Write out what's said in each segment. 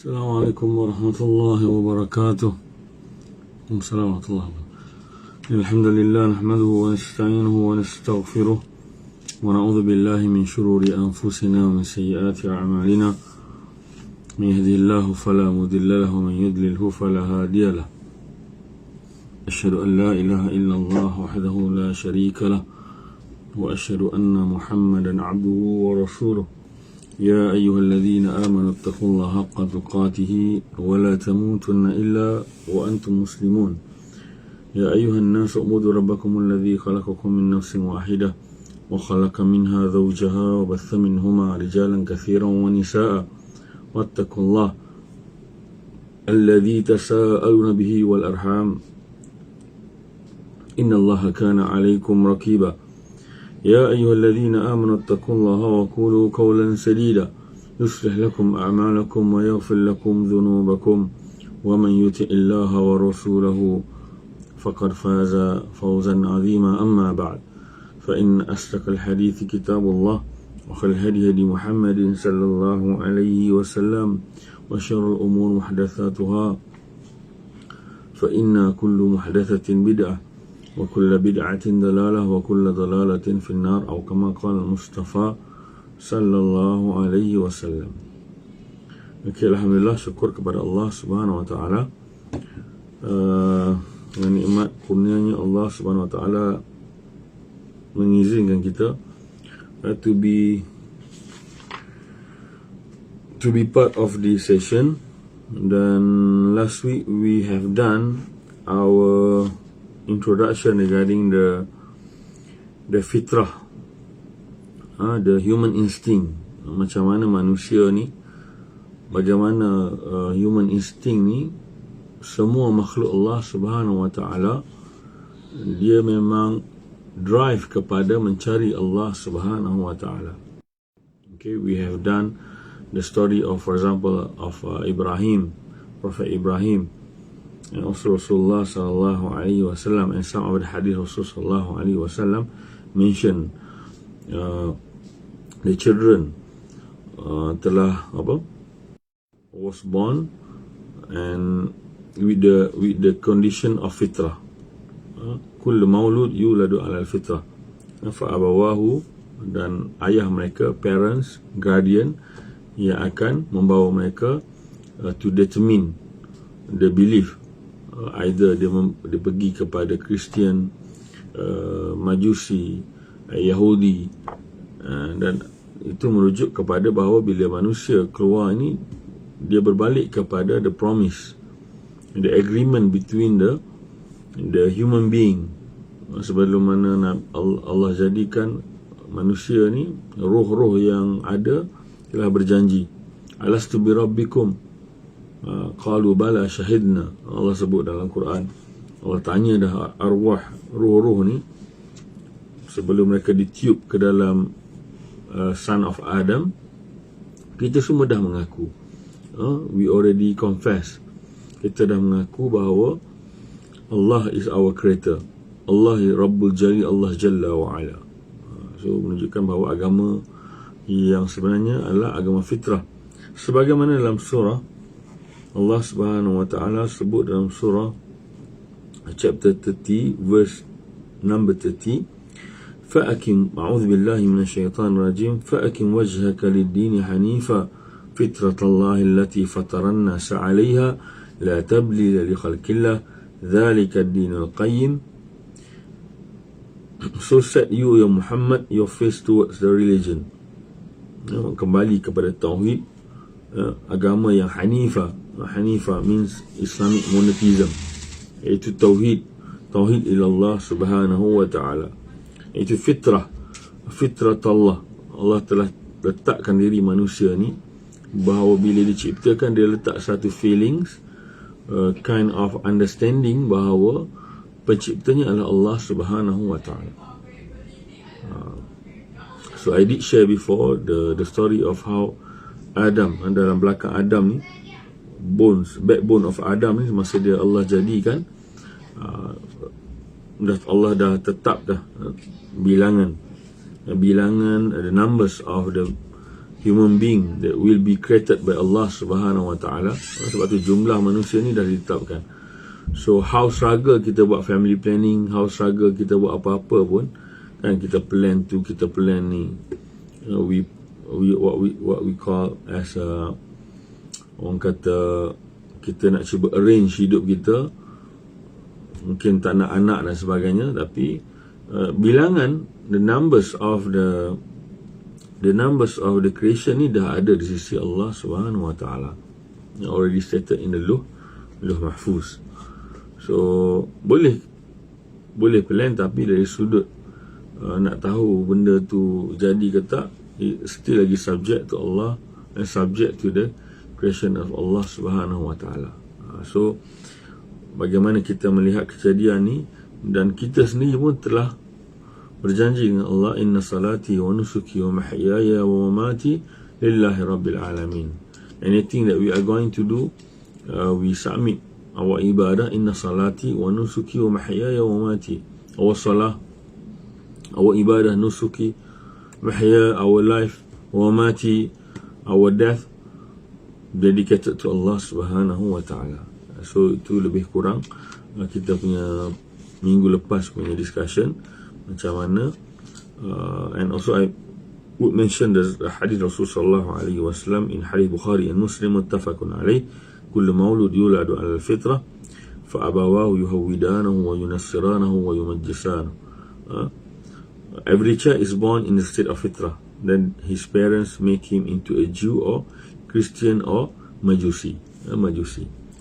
السلام عليكم ورحمة الله وبركاته. السلام ورحمة الله وبركاته. الحمد لله نحمده ونستعينه ونستغفره ونعوذ بالله من شرور أنفسنا ومن سيئات أعمالنا. من يهده الله فلا مضل له ومن يضلله فلا هادي له. أشهد أن لا إله إلا الله وحده لا شريك له وأشهد أن محمدا عبده ورسوله. يا أيها الذين آمنوا اتقوا الله حق تقاته ولا تموتن إلا وأنتم مسلمون. يا أيها الناس اعبدوا ربكم الذي خلقكم من نفس واحدة وخلق منها زوجها وبث منهما رجالا كثيرا ونساء واتقوا الله الذي تساءلون به والأرحام إن الله كان عليكم رقيبا. يا أيها الذين آمنوا اتقوا الله وقولوا قولا سديدا يصلح لكم أعمالكم ويغفر لكم ذنوبكم ومن يطع الله ورسوله فقد فاز فوزا عظيما. أما بعد فإن أصدق الحديث كتاب الله وخير الهدي هدي محمد صلى الله عليه وسلم وشر الأمور محدثاتها فإن كل محدثة بدعة وكل بدعة ضلالة وكل ضلالة في النار أو كما قال المصطفى صلى الله عليه وسلم. Okay, alhamdulillah, syukur kepada Allah Subhanahu wa taala. Dengan nikmat kurnianya Allah Subhanahu wa taala mengizinkan kita to be part of this session. Dan last week we have done our introduction regarding the fitrah, the human instinct. Macam mana manusia ni, bagaimana human instinct ni, semua makhluk Allah Subhanahu wa taala dia memang drive kepada mencari Allah Subhanahu wa taala. Okay, we have done the story of, for example, of Ibrahim, Prophet Ibrahim, and also Rasulullah sallallahu alaihi wasallam, and some of the hadith Rasulullah sallallahu alaihi wasallam mention the children telah was born and with the condition of fitrah. Kullu maulud yuladu ala fitrah. Fa abawahu, dan ayah mereka, parents, guardian, yang akan membawa mereka to determine the belief. Either dia pergi kepada Kristian, Majusi, Yahudi, dan itu merujuk kepada bahawa bila manusia keluar ini, dia berbalik kepada the promise, the agreement between the human being. Sebelum mana Allah jadikan manusia ni, roh-roh yang ada telah berjanji, alastu bi rabbikum, qalu bala syahidna. Allah sebut dalam Quran, Allah tanya dah arwah, roh-roh ni, sebelum mereka ditiup ke dalam son of Adam, kita semua dah mengaku, we already confess, kita dah mengaku bahawa Allah is our creator, Allah Rabbul Jalil, Allah Jalla wa Ala. So menunjukkan bahawa agama yang sebenarnya adalah agama fitrah. Sebagaimana dalam surah Allah Subhanahu wa taala sebut dalam surah chapter 30 verse number 30, fa'akim, a'udzu billahi minasyaitanir rajim, fa'akim wajhaka lid-din hanifa fitratallahi allati fataran nasa 'alayha la tabdila li khalqillah dzalika ad-dinul qayyim. So set you, ya Muhammad, your face towards the religion, kembali kepada tauhid, agama yang hanifah. Hanifah means Islamic monotheism, iaitu tauhid ilallah Subhanahu wa ta'ala, iaitu fitrah Allah. Allah telah letakkan diri manusia ni, bahawa bila diciptakan, dia letak satu feelings, kind of understanding bahawa penciptanya adalah Allah Subhanahu wa ta'ala. So I did share before the story of how Adam, dalam belakang Adam ni, backbone of Adam ni, masa dia Allah jadikan, Allah dah tetap dah bilangan, the numbers of the human being that will be created by Allah Subhanahu Wa Taala. Sebab tu jumlah manusia ni dah ditetapkan. So how struggle kita buat family planning, how struggle kita buat apa-apa pun, kan, kita plan tu, kita plan ni, what we call as orang kata, kita nak cuba arrange hidup kita, mungkin tak nak anak dan sebagainya, tapi bilangan, the numbers of the creation ni dah ada di sisi Allah Subhanahu Wa Taala, already stated in the Lauh Mahfuz. So boleh plan, tapi dari sudut nak tahu benda tu jadi ke tak, still lagi subject to Allah and subject to the creation of Allah Subhanahu Wa Taala. So bagaimana kita melihat kejadian ni, dan kita sendiri pun telah berjanji dengan Allah, inna salati wa nusuki wa mahyaya wa mamati lillahi rabbil alamin. Anything that we are going to do, we submit our ibadah, inna salati wa nusuki wa mahyaya wa mamati. Our salah, our ibadah, nusuki, mahya, our life, wa mamati, our death, dedicated to Allah Subhanahu Wa Taala. So itu lebih kurang kita punya minggu lepas punya discussion macam mana, and also I would mention the hadith Rasulullah sallallahu alaihi wasallam in hadith Bukhari and Muslim muttafaqun alaih, kullu maulud yuladu ala al-fitrah fa abawahu yuhawidanahu wa yunassiranahu wa yumajjisanahu. Every child is born in the state of fitrah, then his parents make him into a Jew or Christian or Majusi.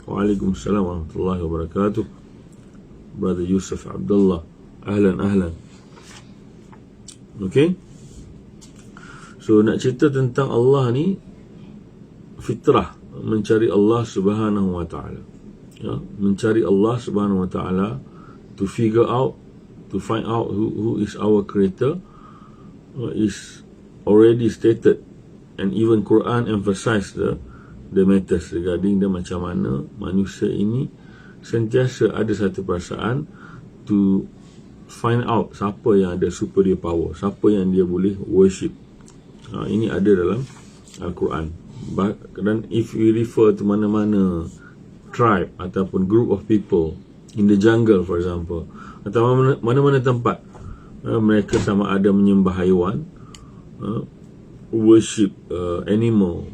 Waalaikumsalam warahmatullahi wabarakatuh. Brother Yusuf Abdullah, ahlan. Okay, so nak cerita tentang Allah ni, fitrah, mencari Allah Subhanahu Wa Taala, mencari Allah Subhanahu Wa Taala, to figure out, to find out who is our creator, is already stated, and even Quran emphasize the matters regarding the macam mana manusia ini sentiasa ada satu perasaan to find out siapa yang ada superior power, siapa yang dia boleh worship. Ini ada dalam Al-Quran. Dan if we refer to mana-mana tribe ataupun group of people in the jungle, for example, atau mana-mana tempat, mereka sama ada menyembah haiwan, worship animal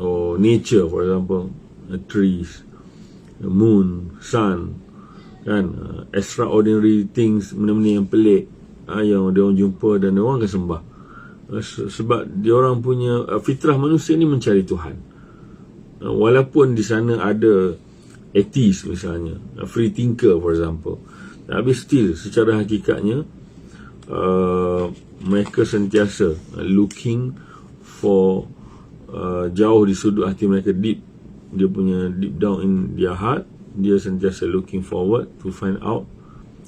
or nature, for example, trees, moon, sun, kan, extraordinary things, benda-benda yang pelik, yang dia orang jumpa dan dia orang akan sembah. Sebab dia orang punya fitrah manusia ni mencari Tuhan. Walaupun di sana ada atheist misalnya, free thinker for example, tapi still secara hakikatnya mereka sentiasa looking for, jauh di sudut hati mereka, deep, dia punya deep down in their heart, dia sentiasa looking forward to find out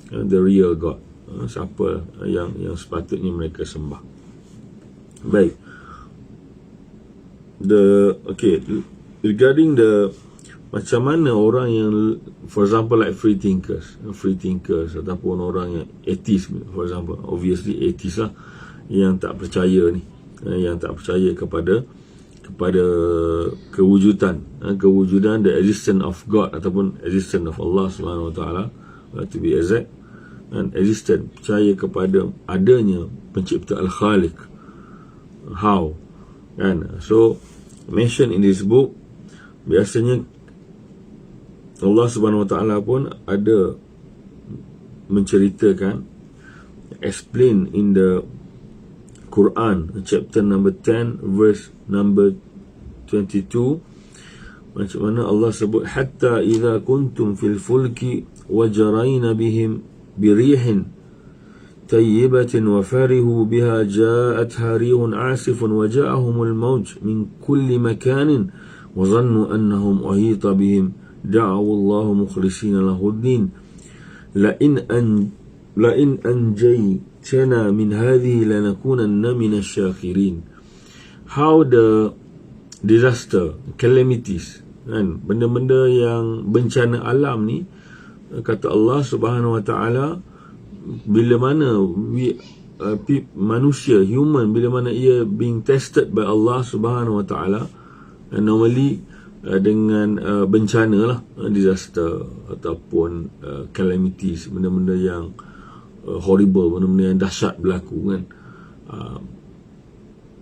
the real God, siapa yang sepatutnya mereka sembah. Baik, regarding the macam mana orang yang, for example, like free thinkers ataupun orang yang atheist, for example, obviously atheist lah, yang tak percaya ni, yang tak percaya kepada kewujudan, the existence of God ataupun existence of Allah Subhanahu Wa Taala, to be exact, and existence, percaya kepada adanya pencipta Al-Khaliq. How? Kan? So mention in this book, biasanya Allah Subhanahu Wa Taala pun ada menceritakan, explain in the Quran, chapter number 10, verse number 22, macam mana Allah sebut, hatta idza kuntum fil fulki wajaraina bihim birihin tayyibatin wa farihu biha ja'atha rihun 'asifun wa ja'ahumul mawj min kulli makanin wa dhannu annahum uhita bihim da'u Allah mukhlishina lahu ad-din la in anjaytana min hadhihi lanakunanna minasy syakirin. How the disaster, calamities, kan, benda-benda yang bencana alam ni, kata Allah Subhanahu Wa Taala, bila mana manusia, human, bila mana ia being tested by Allah Subhanahu Wa Taala, normally dengan bencana lah, disaster ataupun calamities, benda-benda yang horrible, benda-benda yang dahsyat berlaku kan.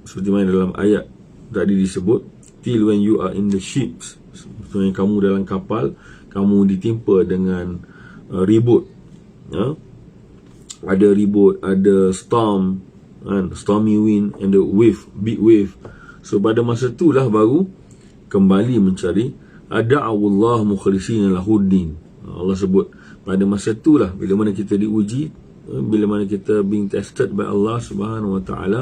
Seperti mana dalam ayat tadi disebut, till when you are in the ships, sebenarnya kamu dalam kapal, kamu ditimpa dengan ribut, ada ribut, ada storm, stormy wind and the wave, big wave. So pada masa itulah baru kembali mencari da'awullah mukhlishina lahuddin. Allah sebut pada masa itulah, bila mana kita diuji, bila mana kita being tested by Allah Subhanahu Wa Taala,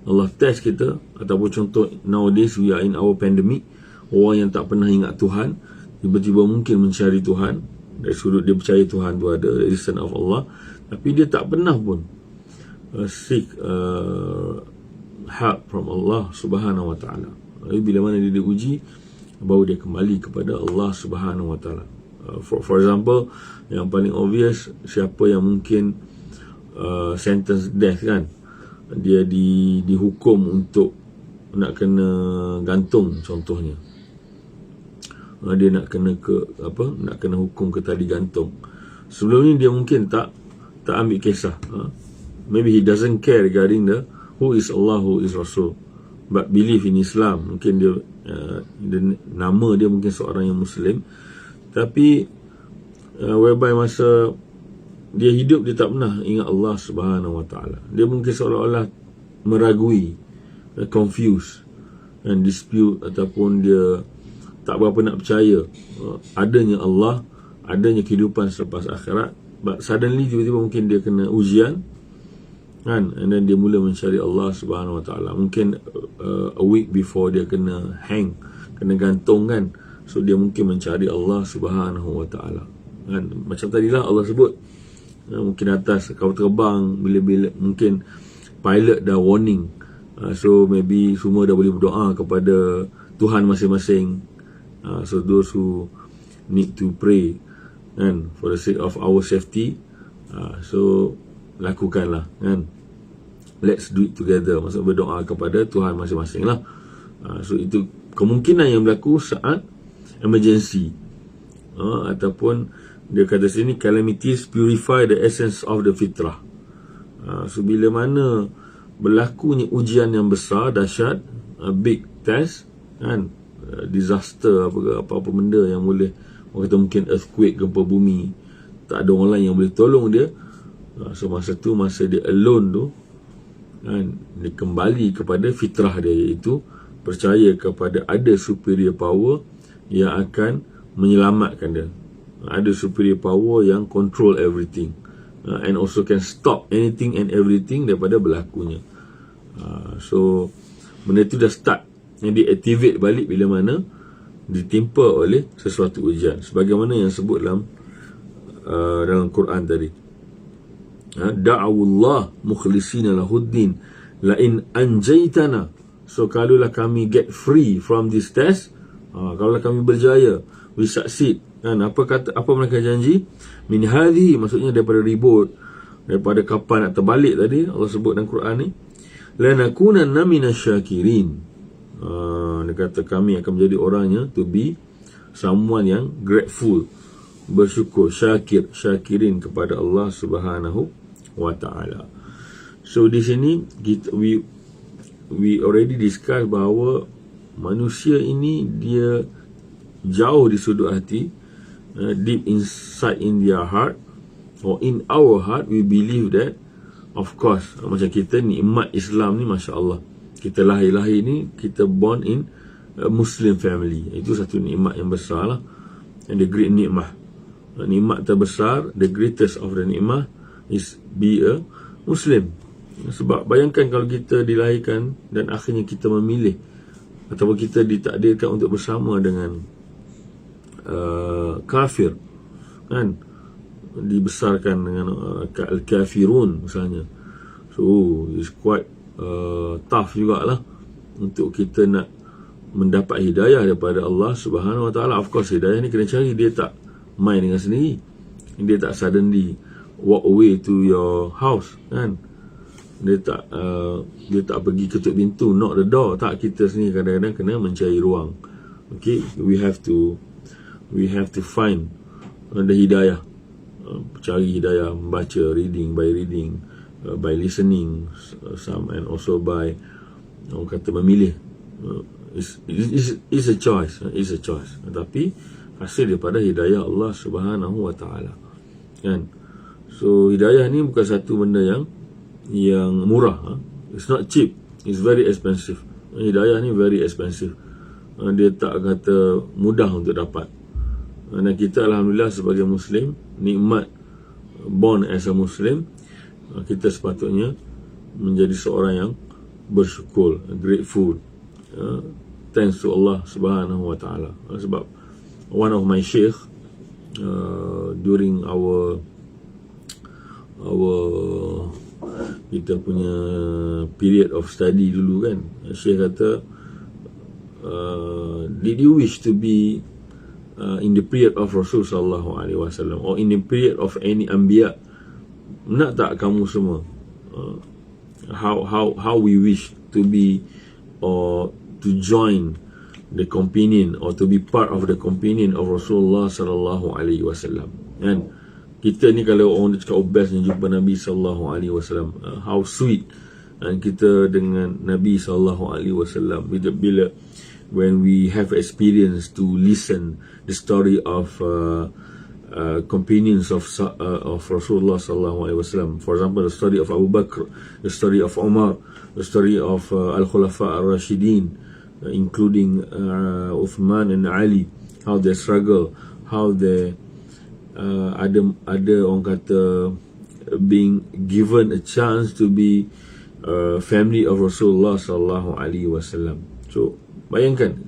Allah test kita. Ataupun contoh, nowadays we are in our pandemic, orang yang tak pernah ingat Tuhan tiba-tiba mungkin mencari Tuhan dari sudut dia percaya Tuhan tu ada, existence of Allah, tapi dia tak pernah pun seek help from Allah Subhanahu Wa Taala. Bila mana dia diuji, baru dia kembali kepada Allah Subhanahu Wa Taala. For example, yang paling obvious, siapa yang mungkin sentence death kan, dia dihukum untuk nak kena gantung contohnya, dia nak kena nak kena hukum ke tali gantung. Sebelum ni dia mungkin tak ambil kisah, maybe he doesn't care regarding the who is Allah, who is Rasul, but believe in Islam. Mungkin dia nama dia mungkin seorang yang Muslim, tapi whereby masa dia hidup, dia tak pernah ingat Allah Subhanahu Wa Taala. Dia mungkin seolah-olah meragui, confused and dispute, ataupun dia tak berapa nak percaya adanya Allah, adanya kehidupan selepas akhirat. But suddenly tiba-tiba mungkin dia kena ujian kan, and then dia mula mencari Allah Subhanahu Wa Taala. Mungkin a week before dia kena hang, kena gantung kan, so dia mungkin mencari Allah Subhanahu Wa Taala kan. Macam tadilah Allah sebut, mungkin atas kau terbang, bila mungkin pilot dah warning, so maybe semua dah boleh berdoa kepada Tuhan masing-masing. So those who need to pray kan, for the sake of our safety, so lakukanlah kan, let's do it together, maksud berdoa kepada Tuhan masing-masing lah. So itu kemungkinan yang berlaku saat emergency, ataupun dia kata sini, calamities purify the essence of the fitrah. So bila mana berlakunya ujian yang besar, dahsyat, big test kan, disaster, apa-apa benda yang boleh, orang kata mungkin earthquake, gempa bumi, tak ada orang lain yang boleh tolong dia. So masa tu, masa dia alone tu kan, dia kembali kepada fitrah dia, iaitu percaya kepada ada superior power yang akan menyelamatkan dia, ada superior power yang control everything, and also can stop anything and everything daripada berlakunya. So benda tu dah start, yang diactivate balik bila mana ditimpa oleh sesuatu ujian, sebagaimana yang sebut dalam Quran tadi, da'awullah mukhlishina lahuddin la in anjaytana. So kalaulah kami get free from this test, kalaulah kami berjaya, we succeed kan, apa mereka janji, min hadhi, maksudnya daripada ribut, daripada kapal nak terbalik tadi, Allah sebut dalam Quran ni, lanakunanna minasyakirin. Dia kata kami akan menjadi orangnya, to be someone yang grateful, bersyukur, syakirin kepada Allah Subhanahu Wa Taala. So di sini we already discuss bahawa manusia ini dia jauh di sudut hati, deep inside in their heart, or in our heart, we believe that, of course, macam kita nikmat Islam ni, Masya Allah, kita lahir-lahir ni, kita born in a Muslim family. Itu satu nikmat yang besar lah, and the great nikmat. Nikmat terbesar, the greatest of the nikmat is be a Muslim. Sebab bayangkan kalau kita dilahirkan dan akhirnya kita memilih, ataupun kita ditakdirkan untuk bersama dengan kafir kan, dibesarkan dengan al-kafirun misalnya. So it's quite tough jugalah untuk kita nak mendapat hidayah daripada Allah Subhanahu Wa Taala. Of course, hidayah ni kena cari, dia tak main dengan sendiri, dia tak suddenly walk away to your house kan. dia tak pergi ketuk pintu, knock the door. Tak, kita sendiri kadang-kadang kena mencari ruang. Okay, we have to find the hidayah, cari hidayah, membaca, by reading, by listening, some, and also by orang kata memilih. It's a choice, tapi hasil daripada hidayah Allah Subhanahu wa taala, kan? So hidayah ni bukan satu benda yang murah. It's not cheap, it's very expensive. Hidayah ni very expensive. Dia tak kata mudah untuk dapat. Dan kita alhamdulillah sebagai Muslim, nikmat born as a Muslim, kita sepatutnya menjadi seorang yang bersyukur, grateful, thanks to Allah Subhanahu wa taala. Sebab one of my sheikh, during our kita punya period of study dulu, kan, Syekh kata, did you wish to be in the period of Rasul sallallahu alaihi wasallam, or in the period of any anbiya? Nak tak kamu semua how we wish to be, or to join the companion, or to be part of the companion of Rasulullah sallallahu alaihi wasallam. And kita ni kalau orang cakap best ni jumpa Nabi sallallahu alaihi wasallam, how sweet. Dan kita dengan Nabi sallallahu alaihi wasallam, bila when we have experience to listen the story of companions of Rasulullah sallallahu alaihi wasallam. For example, the story of Abu Bakr, the story of Umar, the story of Al-Khulafa Ar-Rashidin, including Uthman and Ali, how they struggle, how they ada orang kata being given a chance to be family of Rasulullah sallallahu alaihi wasallam. So bayangkan,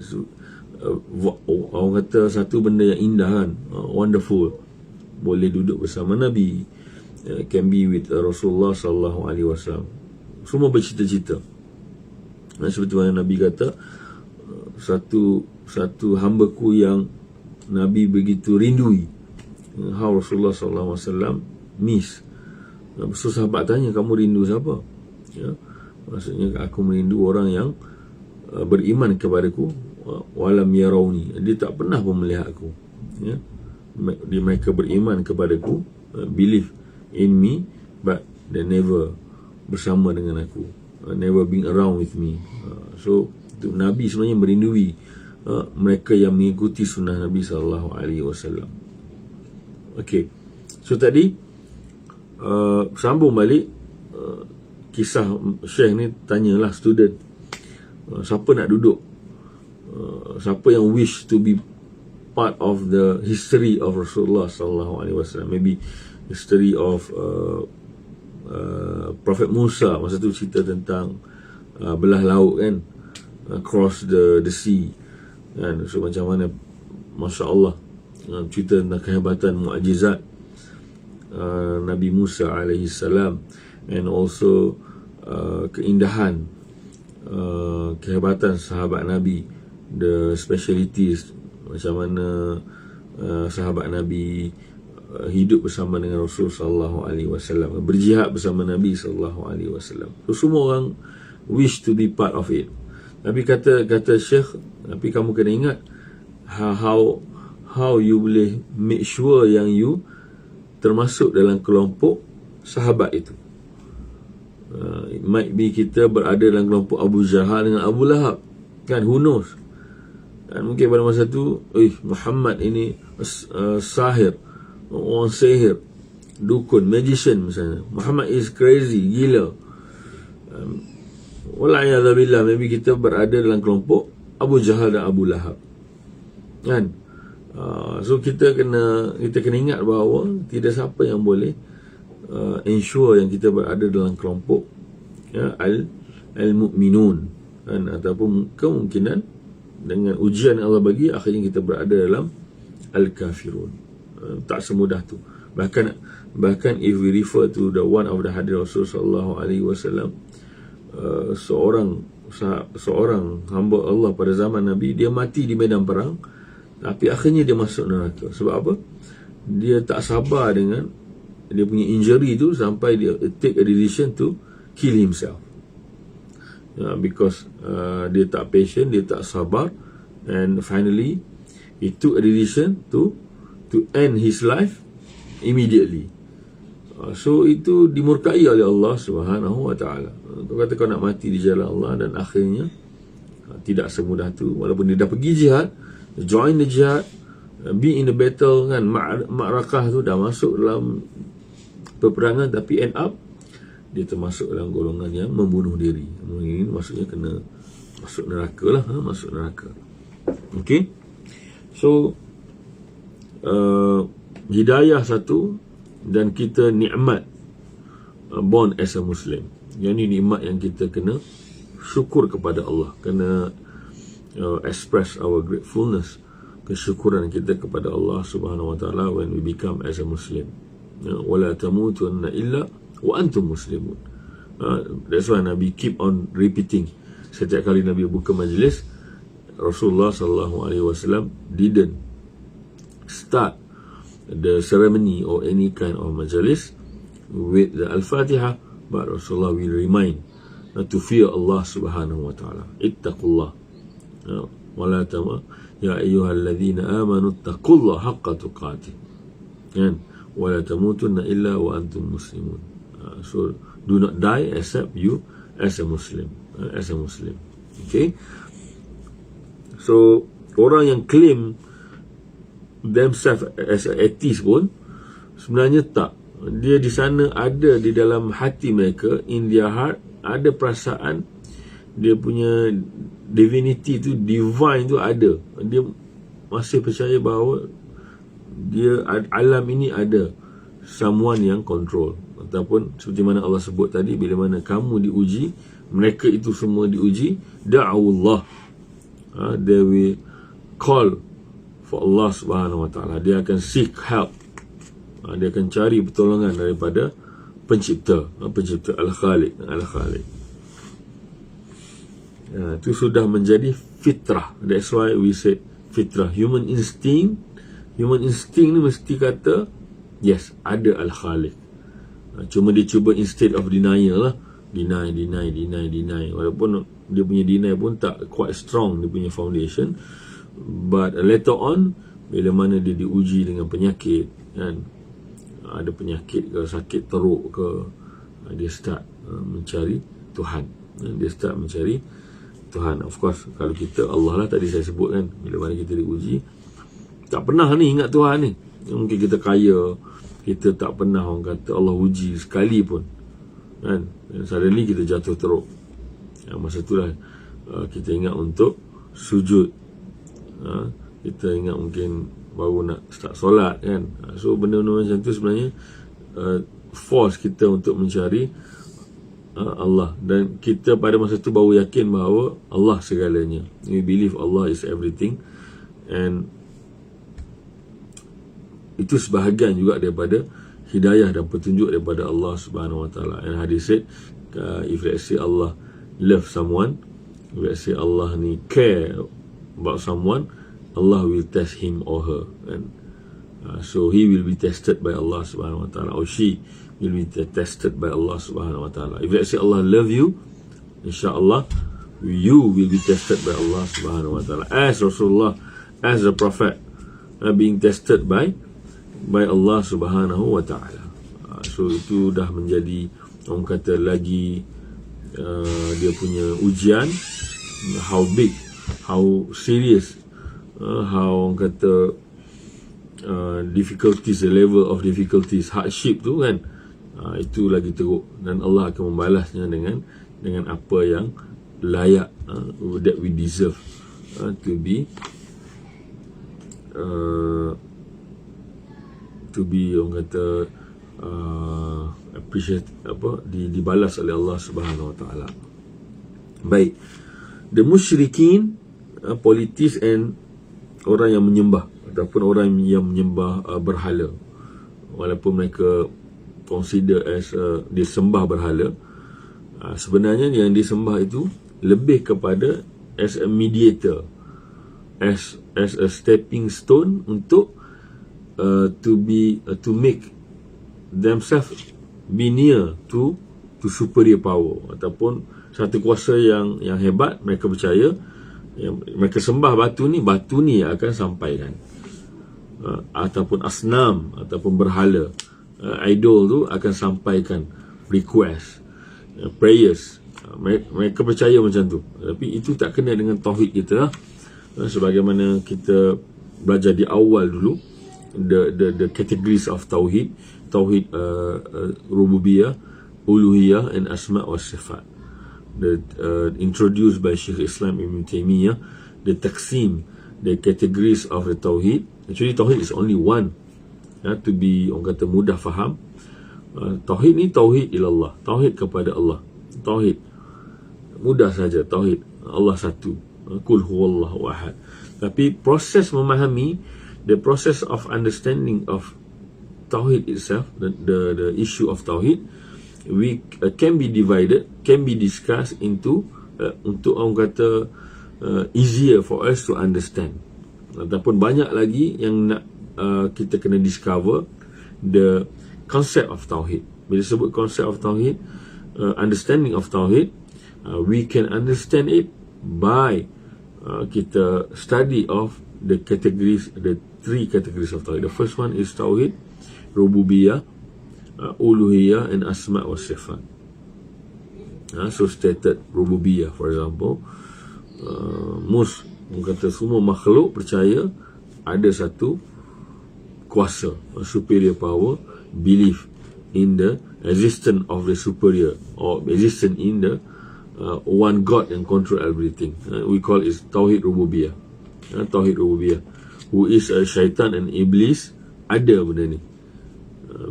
orang kata satu benda yang indah, kan, wonderful, boleh duduk bersama Nabi, can be with Rasulullah sallallahu alaihi wasallam. Semua bercita-cita. Dan seperti mana Nabi kata, satu hamba-Ku yang Nabi begitu rindui, how Rasulullah sallallahu alaihi wasallam miss. So sahabat tanya, kamu rindu siapa? Ya, maksudnya aku merindu orang yang beriman kepadaku, walam yarawni, dia tak pernah pun melihat aku, ya. Mereka beriman kepadaku, believe in me, but they never bersama dengan aku, never been around with me. So Nabi sebenarnya merindui mereka yang mengikuti sunnah Nabi sallallahu alaihi wasallam. Okay, so tadi sambung balik kisah Syekh ni, tanyalah student, siapa nak duduk, siapa yang wish to be part of the history of Rasulullah sallallahu alaihi wasallam, maybe history of Prophet Musa, masa tu cerita tentang belah laut, kan, across the sea, kan. So macam mana, Masya Allah, cerita tentang kehebatan mukjizat Nabi Musa alaihi salam, and also keindahan, kehebatan sahabat Nabi, the specialities, macam mana sahabat Nabi hidup bersama dengan Rasul sallallahu alaihi wasallam, berjihad bersama Nabi sallallahu alaihi wasallam. So semua orang wish to be part of it. Tapi kata Syekh, tapi kamu kena ingat how you boleh make sure yang you termasuk dalam kelompok sahabat itu. It might be kita berada dalam kelompok Abu Jahal dengan Abu Lahab, kan, who knows. Dan mungkin pada masa tu, Muhammad ini sahir, orang sihir, dukun, magician misalnya. Muhammad is crazy, gila. Wala'iyadzabillah, maybe kita berada dalam kelompok Abu Jahal dan Abu Lahab, kan. So kita kena ingat bahawa tidak siapa yang boleh ensure yang kita berada dalam kelompok, ya, al-mu'minun, kan, ataupun kemungkinan dengan ujian yang Allah bagi, akhirnya kita berada dalam al-kafirun. Tak semudah tu. Bahkan if we refer to the one of the hadis Rasul sallallahu alaihi wasallam, seorang hamba Allah pada zaman Nabi, dia mati di medan perang, tapi akhirnya dia masuk neraka. Sebab apa? Dia tak sabar dengan dia punya injury tu, sampai dia take a decision to kill himself. Because dia tak patient, dia tak sabar, and finally he took a decision to end his life immediately. So itu dimurkai oleh Allah Subhanahu wa taala. Kau kata kau nak mati di jalan Allah, dan akhirnya tidak semudah tu. Walaupun dia dah pergi jihad, join the jihad, be in the battle kan, ma'rakah tu, dah masuk dalam peperangan, tapi end up dia termasuk dalam golongan yang membunuh diri. Ini maksudnya kena masuk neraka lah, masuk neraka. Okay, so hidayah satu, dan kita nikmat born as a Muslim. Yang ni nikmat yang kita kena syukur kepada Allah, kena express our gratefulness, kesyukuran kita kepada Allah Subhanahu wa taala when we become as a Muslim. Wala tamutunna illa wa antum muslimun. That's why Nabi keep on repeating. Setiap kali Nabi buka majlis, Rasulullah sallallahu alaihi wasallam didn't start the ceremony or any kind of majlis with the Al-Fatihah, but Rasulullah will remind to fear Allah Subhanahu wa taala. Ittaqullah. Wala tama ya ayyuhalladzina amanu ittaqullaha haqqa tuqatih. Kan? Wala tamutunna illa wa antum muslimun. So do not die except you as a Muslim. Okay. So orang yang claim themselves as an atheist pun sebenarnya tak. Dia di sana ada, di dalam hati mereka, in their heart, ada perasaan dia punya divinity tu, divine tu ada. Dia masih percaya bahawa dia, alam ini ada someone yang control. Ataupun seperti mana Allah sebut tadi, bila mana kamu diuji, mereka itu semua diuji, da'awullah, they will call for Allah Subhanahu wa taala. Dia akan seek help, dia akan cari pertolongan daripada pencipta, pencipta Al-Khaliq. Itu sudah menjadi fitrah. That's why we say fitrah, human instinct. Human instinct ni mesti kata yes, ada Al-Khaliq. Cuma dia cuba instead of denial lah, deny. Walaupun dia punya deny pun tak quite strong, dia punya foundation. But later on, bila mana dia diuji dengan penyakit, kan, ada penyakit ke, sakit teruk ke, dia start mencari Tuhan. Dia start mencari Tuhan. Of course, kalau kita, Allah lah tadi saya sebut kan, bila mana kita diuji, tak pernah ni ingat Tuhan ni. Mungkin kita kaya, kita tak pernah orang kata Allah uji sekali pun, kan? Dan suddenly kita jatuh teruk. Masa itulah kita ingat untuk sujud. Kita ingat mungkin baru nak start solat, kan? So benda-benda macam tu sebenarnya force kita untuk mencari Allah. Dan kita pada masa tu baru yakin bahawa Allah segalanya. We believe Allah is everything. And itu sebahagian juga daripada hidayah dan petunjuk daripada Allah Subhanahu wa taala. And hadis said, if let's say Allah love someone, if let's say Allah ni care about someone, Allah will test him or her, and so he will be tested by Allah Subhanahu wa taala, or she will be tested by Allah Subhanahu wa taala. If let's say Allah love you, insya-Allah you will be tested by Allah Subhanahu wa taala, as Rasulullah, as a prophet, being tested by Allah Subhanahu wa taala. So itu dah menjadi, orang kata, lagi dia punya ujian, how big, how serious, how orang kata difficulties, the level of difficulties, hardship tu kan, itu lagi teruk. Dan Allah akan membalasnya dengan apa yang layak, that we deserve to be orang kata appreciate, dibalas oleh Allah Subhanahu wa taala. Baik, the musyrikin, politis, and orang yang menyembah ataupun orang yang menyembah berhala, walaupun mereka consider as disembah berhala, sebenarnya yang disembah itu lebih kepada as a mediator, as a stepping stone untuk to make themselves be near to satu superior power ataupun satu kuasa yang hebat. Mereka percaya yang mereka sembah batu ni akan sampaikan, ataupun asnam ataupun berhala, idol tu akan sampaikan request, prayers. Mereka percaya macam tu, tapi itu tak kena dengan tauhid kita. Sebagaimana kita belajar di awal dulu, the categories of tauhid rububiyah, uluhiyah and asma wa sifat, introduced by Sheikh Islam Ibn Taymiyyah. The taqsim, the categories of the tauhid. Actually tauhid is only one, to be, orang kata, mudah faham. Tauhid ni tauhid ilallah, tauhid kepada Allah, tauhid mudah saja, tauhid Allah satu, kul huwallahu ahad. Tapi proses memahami, the process of understanding of tauhid itself, the issue of tauhid, we can be divided, can be discussed into untuk orang kata easier for us to understand. Ataupun banyak lagi yang nak kita kena discover the concept of tauhid. Bila sebut concept of tauhid, understanding of tauhid, we can understand it by kita study of the categories, the three categories of tauhid. The first one is tauhid rububiyah, uluhiyah and asma wa sifat. So stated rububiyah, for example, kata semua makhluk percaya ada satu kuasa, superior power, belief in the existence of the superior, or existence in the one God yang control everything. We call it tauhid rububiyah. Tauhid rububiyah, who is syaitan and iblis, ada benda ni.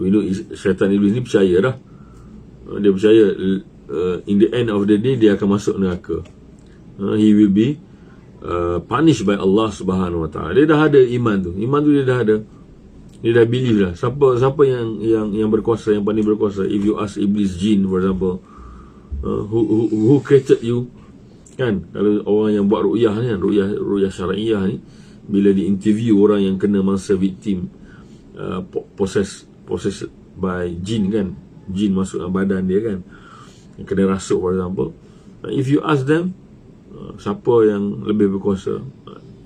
We know syaitan iblis ni percaya dah. Dia percaya in the end of the day dia akan masuk neraka. He will be punished by Allah Subhanahu Wa Taala. Dia dah ada iman tu dia dah ada. Dia dah believe lah. Siapa yang berkuasa, yang paling berkuasa. If you ask iblis, jin for example, who created you, kan? Kalau orang yang buat ru'yah ni, ru'yah syar'iyah ni, bila di interview orang yang kena mangsa victim possessed by jin, kan, jin masuk dalam badan dia, kan, yang kena rasuk for example, if you ask them siapa yang lebih berkuasa,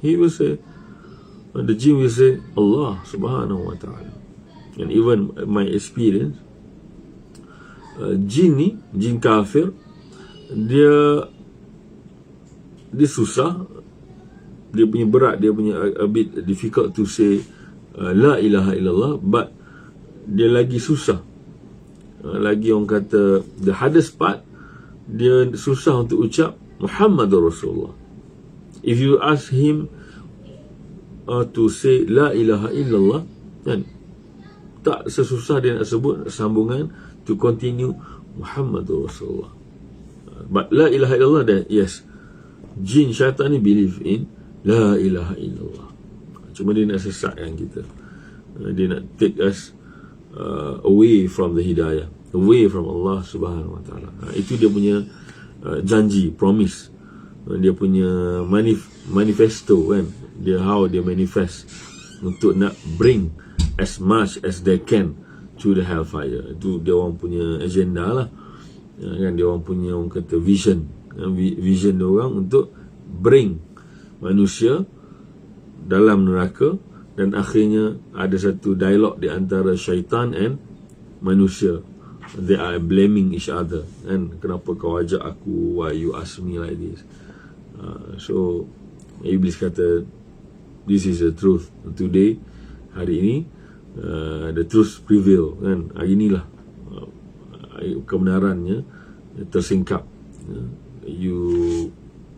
he will say, the jin will say Allah Subhanahu Wa Taala. And even my experience, jin kafir, dia susah, dia punya berat, dia punya a bit difficult to say la ilaha illallah, but dia lagi susah, lagi orang kata the hardest part, dia susah untuk ucap Muhammadur Rasulullah. If you ask him to say la ilaha illallah, kan, tak sesusah dia nak sebut sambungan to continue Muhammadur Rasulullah. But la ilaha illallah, that yes, jin syaitan ni believe in la ilaha illallah. Cuma dia nak sesatkan kita, dia nak take us away from the hidayah, away from Allah Subhanahu Wa Taala. Itu dia punya janji, promise, dia punya manifesto, kan, dia how dia manifest untuk nak bring as much as they can to the hellfire. Itu dia orang punya agenda lah, kan, dia orang punya, orang kata, vision dia orang untuk bring manusia dalam neraka. Dan akhirnya ada satu dialog di antara syaitan and manusia. They are blaming each other, kan, kenapa kau ajak aku, why you ask me like this. So iblis kata, this is the truth. Today, hari ini, the truth prevail, kan. Hari inilah kebenarannya tersingkap. You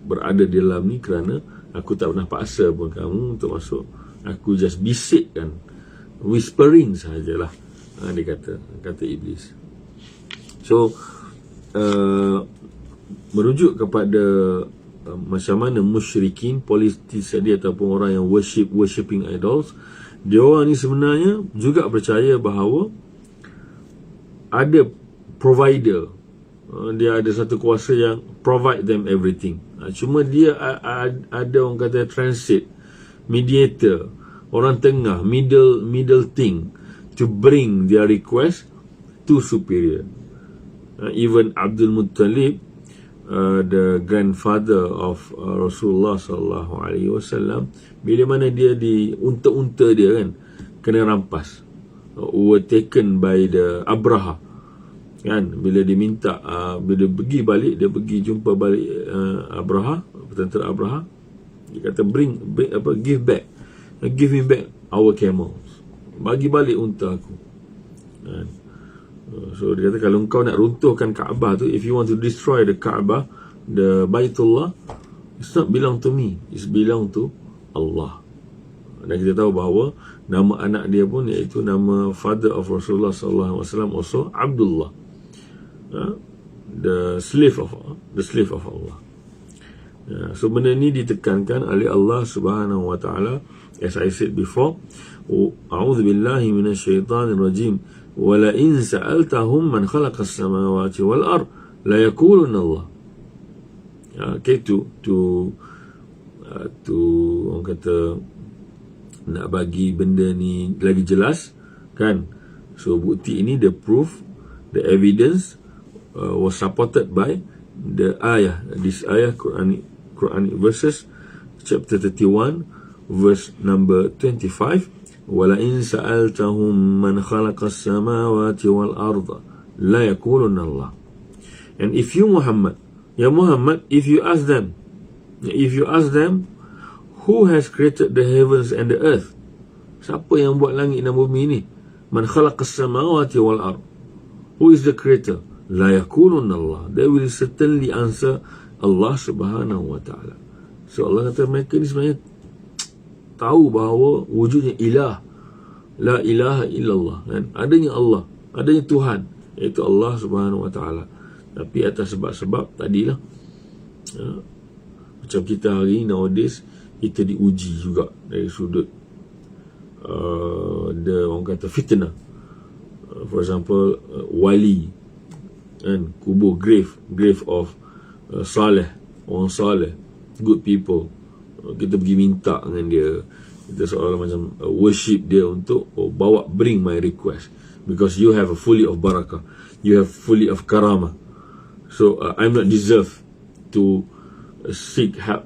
berada di dalam ni kerana aku tak pernah paksa pun kamu untuk masuk. Aku just bisikkan, whispering sajalah, dia kata iblis. So merujuk kepada macam mana musyrikin, politis tadi, ataupun orang yang worshipping idols, dia orang ni sebenarnya juga percaya bahawa ada provider, dia ada satu kuasa yang provide them everything. Cuma dia ada, orang kata, transit, mediator, orang tengah, middle thing to bring their request to superior. Even Abdul Muttalib, the grandfather of Rasulullah sallallahu alaihi wasallam, bila mana dia di unta-unta dia kan kena rampas, were taken by the Abraha kan. Bila dia minta bila pergi balik, dia pergi jumpa balik Abraha, tentera Abraha, dia kata give me back our camels, bagi balik unta aku kan. So dia kata, kalau engkau nak runtuhkan Kaabah tu, if you want to destroy the Kaabah, the Baitullah, it's not belong to me, it's belong to Allah. Dan kita tahu bahawa nama anak dia pun iaitu nama father of Rasulullah sallallahu alaihi wasallam also Abdullah, the slave of Allah. So benda ni ditekankan oleh Allah Subhanahu wa taala, as I said before, a'udzu billahi minasyaitanir rajim, wa la in sa'altahum man khalaqas samawati wal ard la yaquluna Allah. Okay, to orang kata nak bagi benda ni lagi jelas kan. So bukti ini, the proof, the evidence was supported by the ayah, this ayah, Quranic verses, chapter 31 verse number 25, wala in sa'altahum man khalaqas samawati wal arda la yaquluna Allah. And if you Muhammad, if you ask them who has created the heavens and the earth, siapa yang buat langit dan bumi ni, man khalaqas samawati wal ard, who is the creator, la yaquluna Allah, they will certainly answer Allah Subhanahu wa taala. So Allah kata mereka ni sebenarnya tahu bahawa wujudnya ilah, la ilaha illallah kan, adanya Allah, adanya Tuhan, iaitu Allah Subhanahu wa taala. Tapi atas sebab-sebab tadilah, macam kita hari nowadays, kita diuji juga dari sudut orang kata fitnah. For example, wali kan, kubur, grave of saleh, orang saleh, good people, kita pergi minta dengan dia, kita seolah macam worship dia untuk bring my request, because you have a fully of barakah, you have fully of karamah, so I'm not deserve to seek help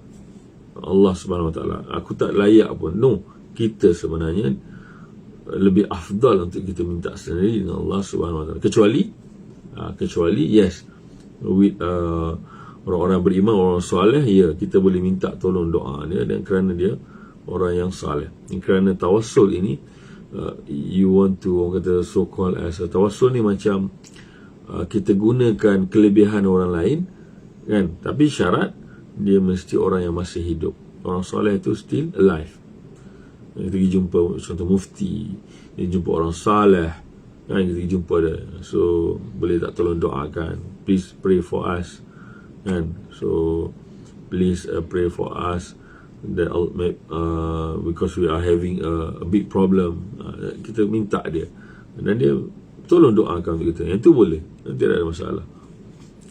Allah Subhanahu wa taala, aku tak layak pun. No, kita sebenarnya lebih afdal untuk kita minta sendiri dengan Allah Subhanahu wa taala, kecuali yes, with orang-orang beriman, orang soleh, ya, kita boleh minta tolong doa dia, dan kerana dia orang yang saleh. Kerana tawassul ini, you want to, orang kata so called as a tawassul ni macam kita gunakan kelebihan orang lain kan, tapi syarat dia mesti orang yang masih hidup. Orang soleh itu still alive. Kita pergi jumpa contoh mufti, kita jumpa orang saleh kan, kita pergi jumpa dia, so boleh tak tolong doakan, please pray for us kan. So please pray for us that because we are having a big problem, kita minta dia dan dia tolong doakan untuk kita, yang itu boleh, tidak ada masalah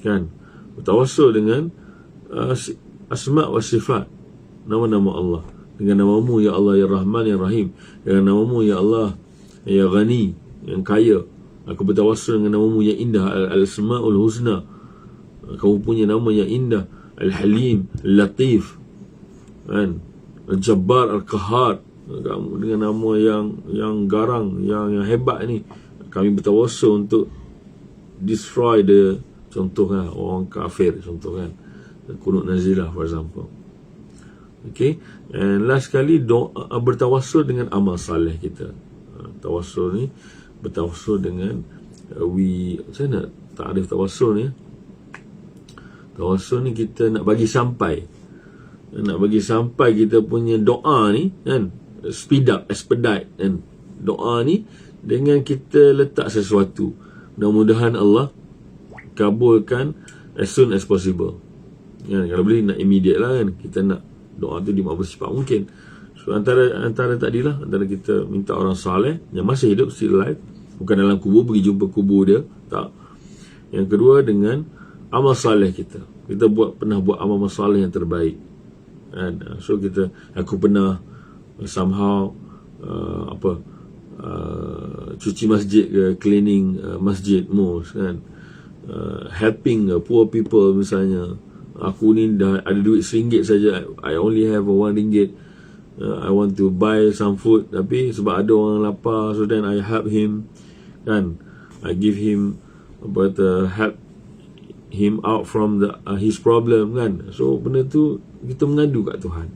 kan. Bertawassul dengan asma' wa sifat, nama-nama Allah, dengan namamu ya Allah ya Rahman ya Rahim, dengan namamu ya Allah ya Ghani, yang kaya, aku bertawassul dengan namamu yang indah, al-asma'ul husna, kamu punya nama yang indah, Al-Halim, Al-Latif kan, Al-Jabbar, Al-Qahar, kamu dengan nama yang garang, yang hebat ni, kami bertawassul untuk destroy the, contoh kan, orang kafir, contoh kan, Qunut Nazilah for example. Okay, and last sekali, bertawassul dengan amal saleh kita. Tawassul ni, bertawassul dengan saya nak takrif tawassul ni. Tawassul ni kita nak bagi sampai kita punya doa ni kan, speed up, expedite kan, doa ni dengan kita letak sesuatu, mudah-mudahan Allah kabulkan as soon as possible kan. Kalau boleh nak immediate lah kan, kita nak doa tu dimakbul secepat mungkin. So antara tadilah, antara kita minta orang saleh yang masih hidup, still alive, bukan dalam kubur, pergi jumpa kubur dia, tak. Yang kedua dengan amal saleh kita pernah buat amal saleh yang terbaik kan. So aku pernah somehow cuci masjid ke, cleaning masjid, mosque kan, helping poor people misalnya. Aku ni dah ada duit RM1 saja, I only have RM1. I want to buy some food, tapi sebab ada orang lapar, so then I help him, kan? I give him, help him out from his problem, kan? So benda tu kita mengadu kat Tuhan.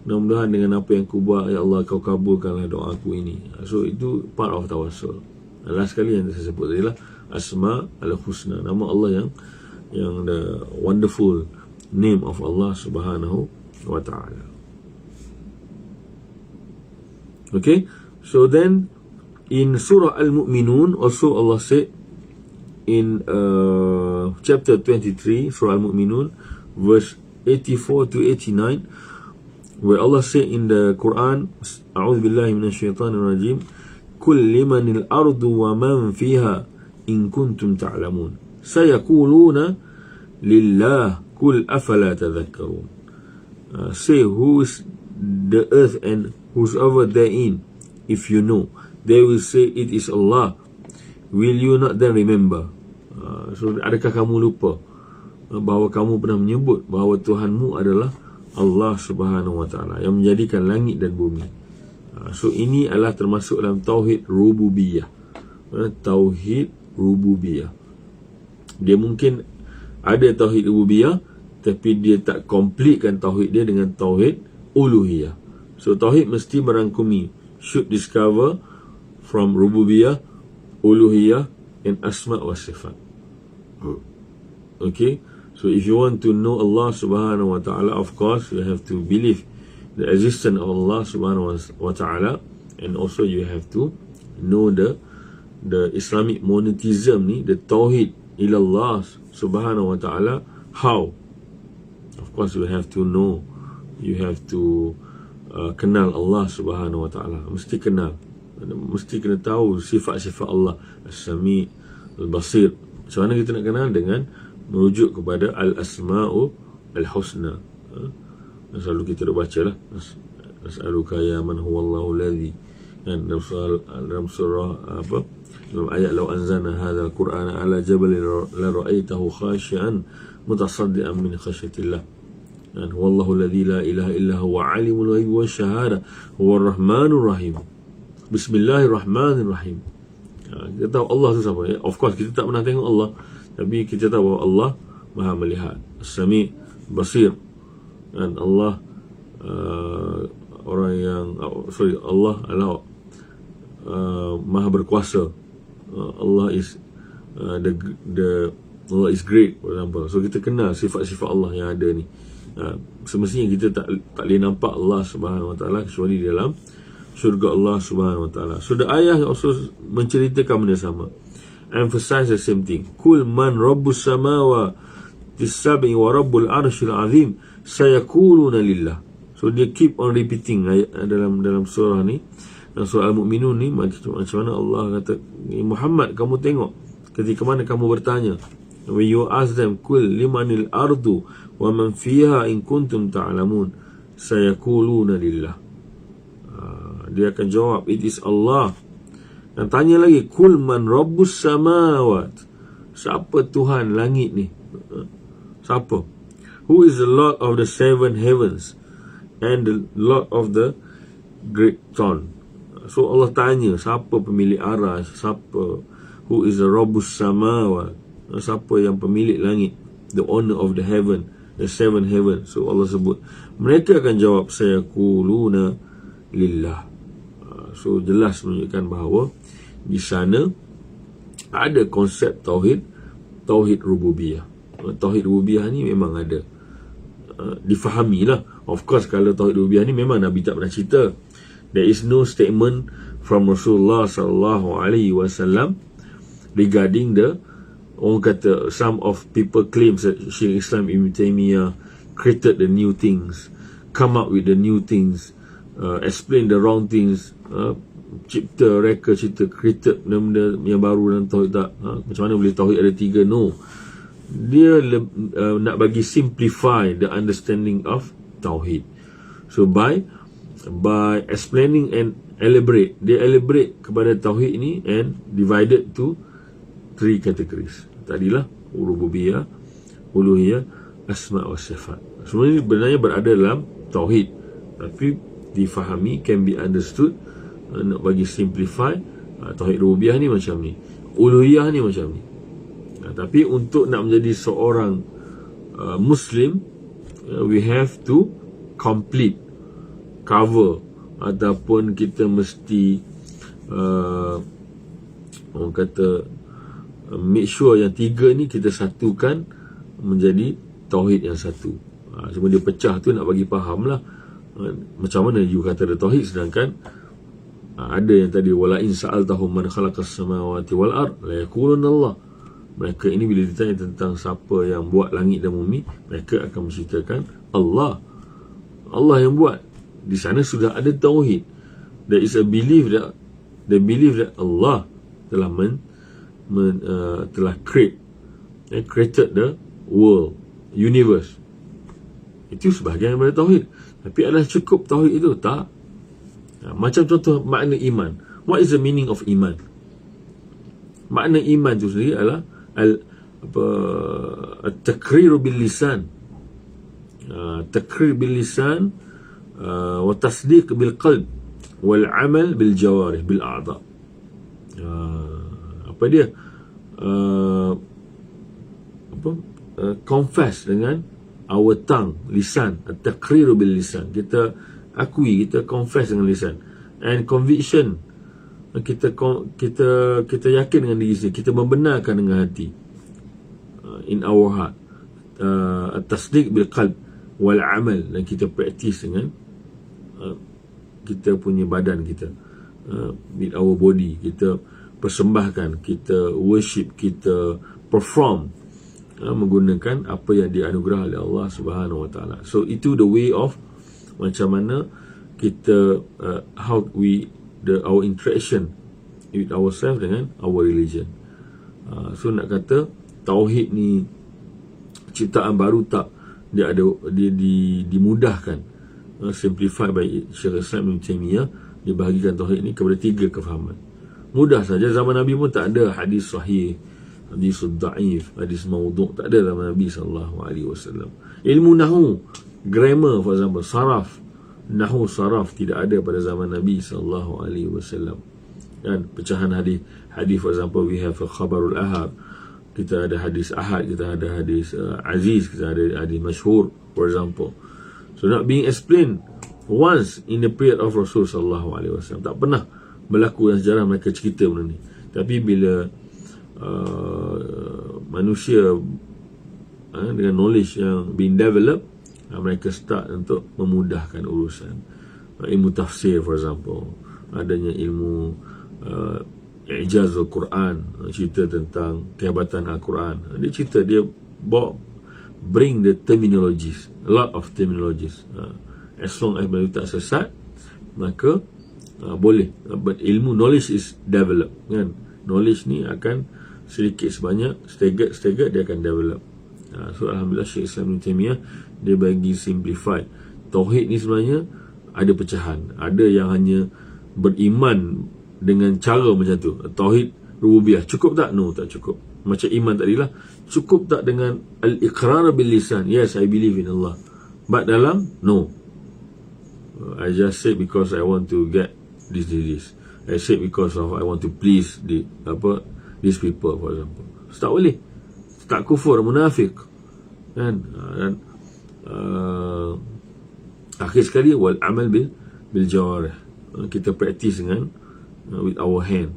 Mudah-mudahan dengan apa yang aku buat, ya Allah, kau kabulkanlah doa aku ini. So itu part of tawassul. Last sekali yang saya sebut tadi lah, Asma al-Husna, nama Allah yang the wonderful name of Allah Subhanahu wa ta'ala. Okay, so then in Surah Al-Mu'minun also Allah said in chapter 23, Surah Al-Mu'minun, verse 84 to 89, where Allah said in the Quran, A'udhu billahi minasyaitanir rajim, Kul limanil ardu wa man fiha in kuntum ta'lamun sayaquluna lillah kul afala tadhakkarun. Say, who is the earth and whosoever therein, if you know. They will say, it is Allah. Will you not then remember? So adakah kamu lupa bahawa kamu pernah menyebut bahawa Tuhanmu adalah Allah Subhanahu wa ta'ala yang menjadikan langit dan bumi. So ini adalah termasuk dalam Tauhid Rububiyah. Tauhid Rububiyah. Dia mungkin ada Tauhid Rububiyah, tapi dia tak completekan Tauhid dia dengan Tauhid Uluhiyah. So Tauhid mesti merangkumi, should discover from Rububiyah, Uluhiyah and Asma wa Sifat. Okay, so if you want to know Allah Subhanahu wa ta'ala, of course you have to believe the existence of Allah Subhanahu wa ta'ala, and also you have to know the Islamic monotheism ni, the Tauhid ilallah Subhanahu wa ta'ala. How? Of course you have to know, you have to kenal Allah Subhanahu wa ta'ala. Mesti kenal, mesti kena tahu sifat-sifat Allah, As-Sami, Al-Basir. Macam mana kita nak kenal? Dengan merujuk kepada Al-Asma'u Al-Husna. Selalu kita dah baca lah, Nas'aluka ya man huwallahu ladhi, kan, dalam surah apa, dalam ayat, law anzalna hadzal qur'ana ala jabalin la ra'aitahu khashi'an mutasaddian min khasyatillah, dan huwallahu ladzi la ilaha illa huwa alimul ghaibi wasyahada huwar rahmanur rahim. Bismillahirrahmanirrahim. Kita tahu Allah tu siapa, ya? Of course kita tak pernah tengok Allah, tapi kita tahu bahawa Allah Maha melihat, As-Sami, Basir, dan Allah Allah adalah Maha berkuasa. Allah is Allah is great, for example. So kita kenal sifat-sifat Allah yang ada ni. Semestinya kita tak boleh nampak Allah Subhanahu wa ta'ala kecuali dalam syurga Allah Subhanahu wa ta'ala. So the ayah also menceritakan benda sama, emphasize the same thing. Kul man rabbus samawa tisab'i wa rabbul arshil azim sayaquluna lillah. So dia keep on repeating dalam surah ni, dalam surah Al-Mu'minun ni, macam mana Allah kata, Muhammad, kamu tengok ketika mana kamu bertanya, when you ask them, kul limanil ardu wa man fiha in kuntum ta'lamun sayaquluna lillah. Dia akan jawab, it is Allah. Dan tanya lagi, kul man rabbus samawat, siapa Tuhan langit ni? Siapa? Who is the Lord of the seven heavens and the Lord of the great throne? So Allah tanya, siapa pemilik arash, siapa, who is the rabbus samawat, siapa yang pemilik langit, the owner of the heaven, the seven heaven. So Allah sebut, mereka akan jawab, sayaquluna lillah. So jelas menunjukkan bahawa di sana ada konsep Tauhid Rububiyah. Tauhid Rububiyah ni memang ada, difahami lah. Of course kalau Tauhid Rububiyah ni memang Nabi tak pernah cerita. There is no statement from Rasulullah sallallahu alaihi wasallam regarding orang kata, some of people claims that Syekh Islam Ibn Taymiyyah created the new things, come up with the new things, explain the wrong things, cipta, created benda-benda yang baru dalam Tauhid. Tak, macam mana boleh Tauhid ada 3? No, dia nak bagi simplify the understanding of Tauhid. So by explaining and elaborate, dia elaborate kepada Tauhid ni and divided to 3 categories. tadilah, rububiyah, uluhiyah, asma wa sifat. Semua ini sebenarnya berada dalam tauhid, tapi difahami, can be understood. Nak bagi simplify, tauhid rububiyah ni macam ni, uluhiyah ni macam ni. Tapi untuk nak menjadi seorang Muslim, we have to complete, cover, ataupun kita mesti orang kata make sure yang tiga ni kita satukan menjadi tauhid yang satu. Cuma dia pecah tu nak bagi faham lah, macam mana you kata ada tauhid, sedangkan ada yang tadi wala in sa'altahum man khalaqas samawati wal ard la yaquluna Allah. Mereka ini bila ditanya tentang siapa yang buat langit dan bumi, mereka akan menceritakan Allah. Allah yang buat. Di sana sudah ada tauhid. There is a belief that they believe that Allah telah telah created the world, universe. Itu sebahagian daripada tauhid. Tapi adalah cukup tauhid itu? Tak. Macam contoh makna iman. What is the meaning of iman? Makna iman itu sendiri adalah at-takrir bil lisan. Takrir bil lisan wa tasdiq bil qalb wal amal bil jawarih bil a'dha. Apa dia? Confess dengan our tongue, lisan, at-takrir bil lisan. Kita akui, kita confess dengan lisan, and conviction, kita yakin dengan diri sendiri, kita membenarkan dengan hati, in our heart, at-tasdiq bil qalb wal amal, dan kita praktis dengan kita punya badan kita, with our body, kita persembahkan, kita worship, kita perform menggunakan apa yang dianugerah oleh Allah Subhanahu Wa Taala. So itu the way of macam mana kita how our interaction with ourselves dengan our religion. So nak kata tauhid ni ciptaan baru, tak, dia ada, dia dimudahkan, simplified by Syekh Islam Ibn Taymiyah. Dia bahagikan tauhid ni kepada 3 kefahaman. Mudah saja. Zaman Nabi pun tak ada hadis sahih, hadis dhaif, hadis maudhu', tak ada zaman Nabi SAW. Ilmu nahu, grammar, for example, saraf, nahu saraf, tidak ada pada zaman Nabi SAW. Dan pecahan hadis, for example, we have a khabarul ahad, kita ada hadis ahad, kita ada hadis aziz, kita ada hadis masyhur, for example. So not being explained once in the period of Rasul SAW. Tak pernah berlaku dalam sejarah mereka cerita benda ni. Tapi bila manusia dengan knowledge yang being developed, mereka start untuk memudahkan urusan. Ilmu tafsir, for example, adanya ilmu ijaz al-Quran, cerita tentang kehebatan Al-Quran. Dia cerita, dia bring the terminologies, a lot of terminologies. As long as mereka tak sesat, maka boleh. But ilmu, knowledge is developed, kan? Knowledge ni akan sedikit sebanyak, staggered dia akan develop. So Alhamdulillah Syekh Islam Ibn Taymiyah dia bagi simplify. Tauhid ni sebenarnya ada pecahan. Ada yang hanya beriman dengan cara macam tu, tauhid rububiyah. Cukup tak? No, tak cukup. Macam iman tadilah, cukup tak dengan al-iqrar bil lisan, yes I believe in Allah, but dalam, no, I just say because I want to get this. I say because of I want to please these people, for example. So, tak boleh. Tak kufur, munafik, kan? Dan akhir sekali wal amal bil jawarih. Kita praktis dengan with our hand,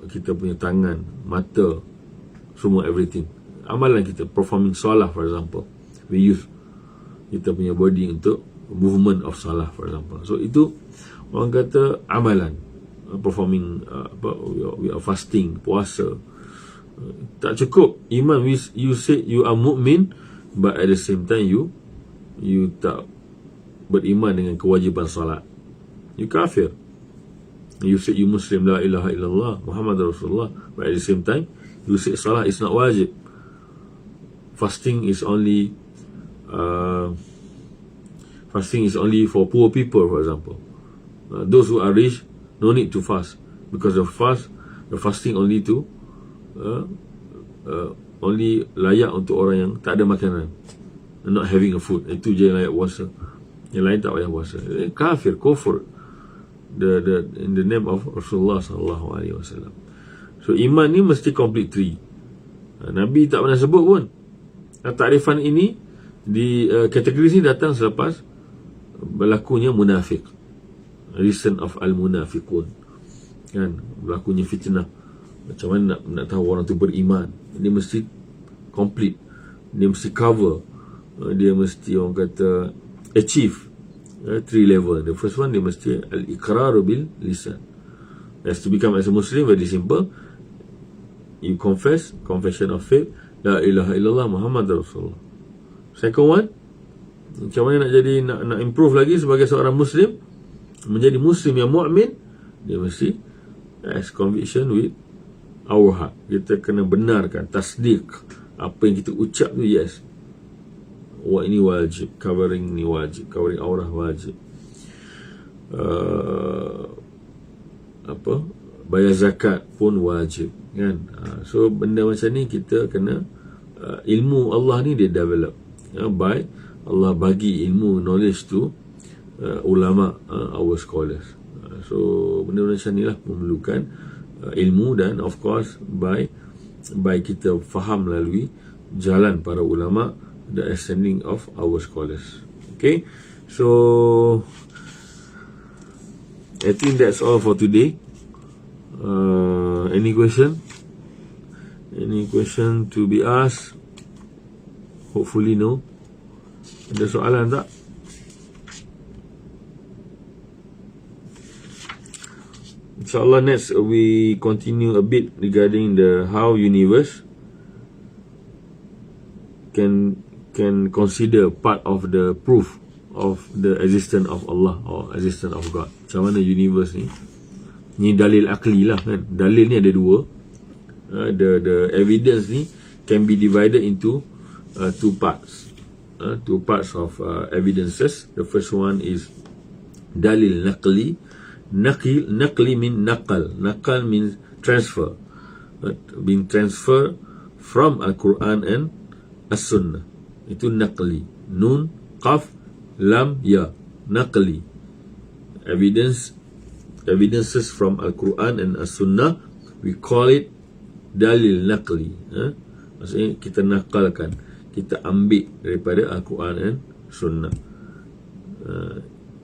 kita punya tangan, mata, semua, everything. Amalan kita, performing salah, for example, we use kita punya body untuk movement of salah, for example. So itu orang kata amalan. Performing we are fasting, puasa, tak cukup. Iman, you say you are mu'min, but at the same time you tak beriman dengan kewajiban salat, you kafir. You say you Muslim, la ilaha illallah Muhammad Rasulullah, but at the same time you say salah is not wajib. Fasting is only for poor people, for example. Those who are rich no need to fast, because the fasting only to only layak untuk orang yang tak ada makanan, not having a food. Itu je yang layak puasa, yang lain tak payah puasa. Kafir, kufur, in the name of Rasulullah sallallahu alaihi wasallam. So iman ni mesti complete three. Nabi tak pernah sebut pun. Takrifan ini di kategori ni datang selepas berlakunya munafik, recent of al-munafiqun, kan, berlakunya fitnah. Macam mana nak tahu orang tu beriman? Dia mesti complete, dia mesti cover, dia mesti orang kata achieve three level. The first one, dia mesti al-iqrar bil lisan. As to become as a Muslim, very simple. You confess, confession of faith, la ilaha illallah Muhammad Rasulullah. Second one, macam mana nak jadi, nak improve lagi sebagai seorang Muslim, menjadi Muslim yang mu'min, dia mesti as conviction with our heart. Kita kena benarkan, tasdik, apa yang kita ucap tu, yes, wah ini wajib, covering ni wajib, covering aurah wajib, bayar zakat pun wajib, kan. So benda macam ni kita kena, ilmu Allah ni dia develop, by Allah bagi ilmu, knowledge tu ulama, our scholars. So benda-benda macam ni lah memerlukan ilmu, dan of course by kita faham melalui jalan para ulama, the ascending of our scholars. Okay, so I think that's all for today. Any question to be asked? Hopefully no. Ada soalan tak? InsyaAllah next we continue a bit regarding the how universe can consider part of the proof of the existence of Allah or existence of God. Macam mana universe ni dalil akli lah, kan. Dalil ni ada dua. The evidence ni can be divided into two parts. Two parts of evidences. The first one is dalil naqli. Naqli mean naqal. Naqal means transfer. Being transferred from Al-Quran and As-Sunnah. Itu naqli. Nun, qaf, lam, ya. Naqli. Evidences from Al-Quran and As-Sunnah, we call it dalil naqli. Maksudnya kita nakalkan, kita ambil daripada Al-Quran dan Sunnah.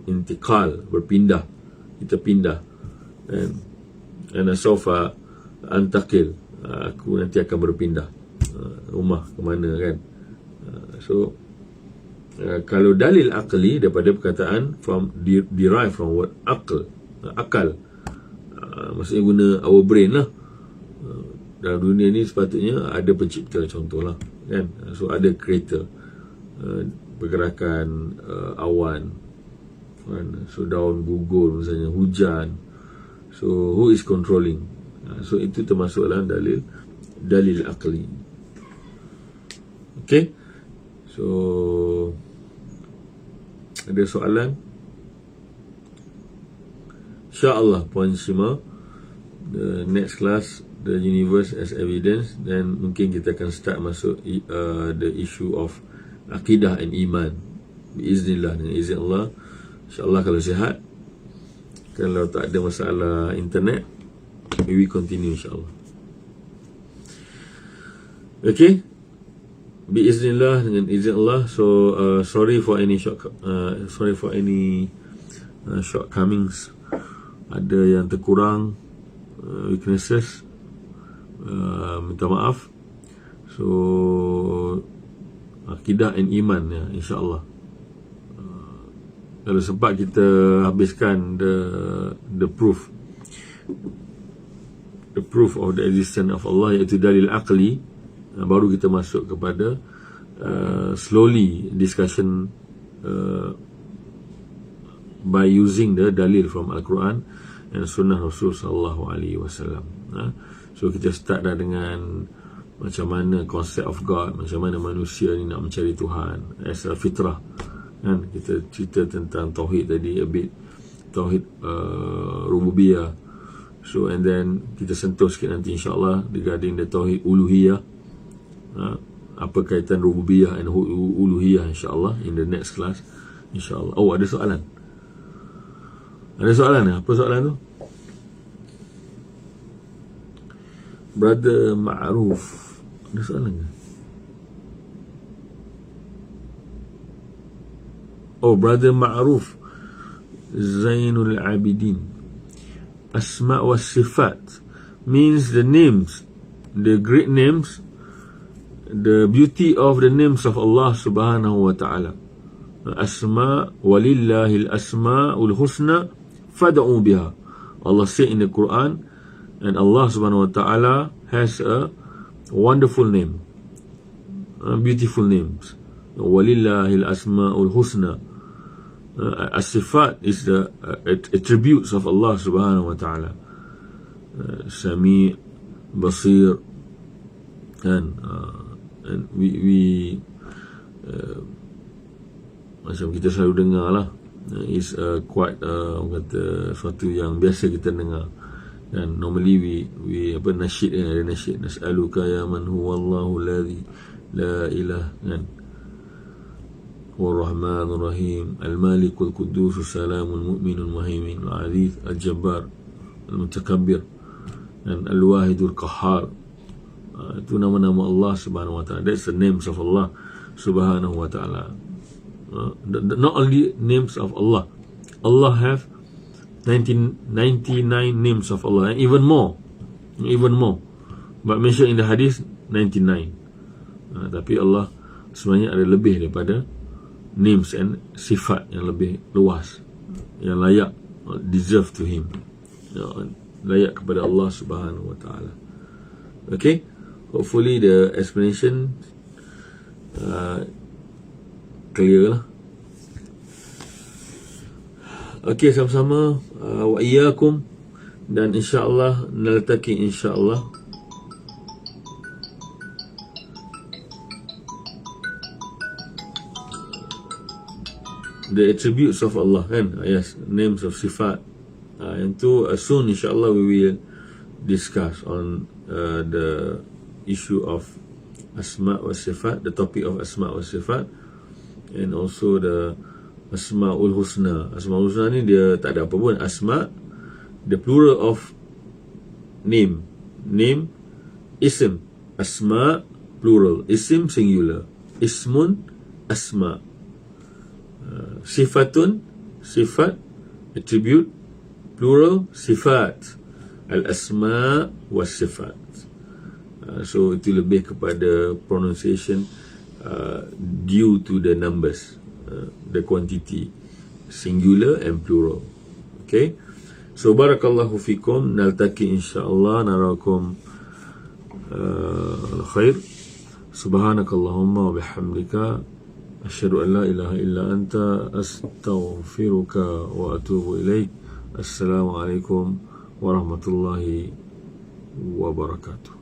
Intiqal, berpindah, kita pindah. And sofa antakil, aku nanti akan berpindah rumah ke mana, kan. So kalau dalil akli daripada perkataan derive from word akal, maksudnya guna our brain lah. Dalam dunia ni sepatutnya ada pencipta, contohlah, kan. So ada creator, pergerakan awan, kan. So daun gugur misalnya, hujan. So who is controlling? So itu termasuk dalam dalil akli. Okay, so ada soalan? InsyaAllah Puan Shima, the next class, the universe as evidence, then mungkin kita akan start masuk the issue of akidah and iman, biiznillah, dengan izin Allah. InsyaAllah kalau sihat, kalau tak ada masalah internet, we continue insyaAllah. Okay, biiznillah, dengan izin Allah. So sorry for any shortcomings, ada yang terkurang, weaknesses, minta maaf. So akidah and iman, ya, insyaAllah. Kalau sempat kita habiskan the proof of the existence of Allah, iaitu dalil akli, baru kita masuk kepada slowly discussion by using the dalil from Al-Quran and Sunnah Rasul sallallahu alaihi wasallam. So kita start dah dengan macam mana konsep of God, macam mana manusia ni nak mencari Tuhan as a fitrah, kan. Kita cerita tentang tauhid tadi a bit, tauhid rububiyah. So and then kita sentuh sikit nanti insyaAllah regarding the tauhid uluhiyah, Apa kaitan rububiyah dan uluhiyah, insyaAllah in the next class, insyaAllah. Oh, ada soalan? Ada soalan? Apa soalan tu? Brother Ma'ruf, ada soalan ke? Oh, Brother Ma'ruf Zainul Abidin, Asma' wa Sifat means the names, the great names, the beauty of the names of Allah subhanahu wa ta'ala. Asma' walillahil asma'ul husna fad'u biha. Allah said in the Quran, and Allah subhanahu wa ta'ala has a wonderful name, beautiful names. Walillahil asma'ul husna. As-sifat is the attributes of Allah subhanahu wa ta'ala. Sami', Basir, and we macam kita selalu dengar lah, is quite orang kata sesuatu yang biasa kita dengar. Dan normally we nasyid kan, ada nasyid, nas'aluka ya man huwallahu alladhi la ilaha kan, Ar-Rahman Ar-Rahim, Al-Malik Al-Quddus As-Salam Al-Mu'min Al-Muhaimin Al-Aziz Al-Jabbar Al-Mutakabbir dan Al-Wahid Al-Qahhar. Itu nama-nama Allah subhanahu wa ta'ala. That's the names of Allah subhanahu wa ta'ala. Not only names of Allah, Allah have 99 names of Allah, and even more, but mentioned in the hadith 99. Tapi Allah sebenarnya ada lebih daripada names and sifat yang lebih luas, yang layak, deserve to Him, layak kepada Allah subhanahu wa ta'ala. Okay, hopefully the explanation clear lah. Okay, sama-sama, wa iyyakum, dan insyaAllah naltaqi insyaAllah. The attributes of Allah kan, yes, names of sifat, yang tu soon insyaAllah we will discuss on the issue of Asma' wa Sifat, the topic of Asma' wa Sifat, and also the Asma'ul Husna. Asma'ul Husna ni dia tak ada apa pun. Asma', the plural of name, ism, Asma' plural, ism singular, ismun, asma', sifatun, sifat, attribute, plural, sifat, al-asma' was sifat. So itu lebih kepada pronunciation due to the numbers, the quantity, singular and plural. Okay, so barakallahu fikum, naltaqi insyaAllah, narakum khair. Subhanakallahumma wa bihamdika, asyhadu an la ilaha illa anta, astaghfiruka wa atubu ilaik. Assalamualaikum warahmatullahi wabarakatuh.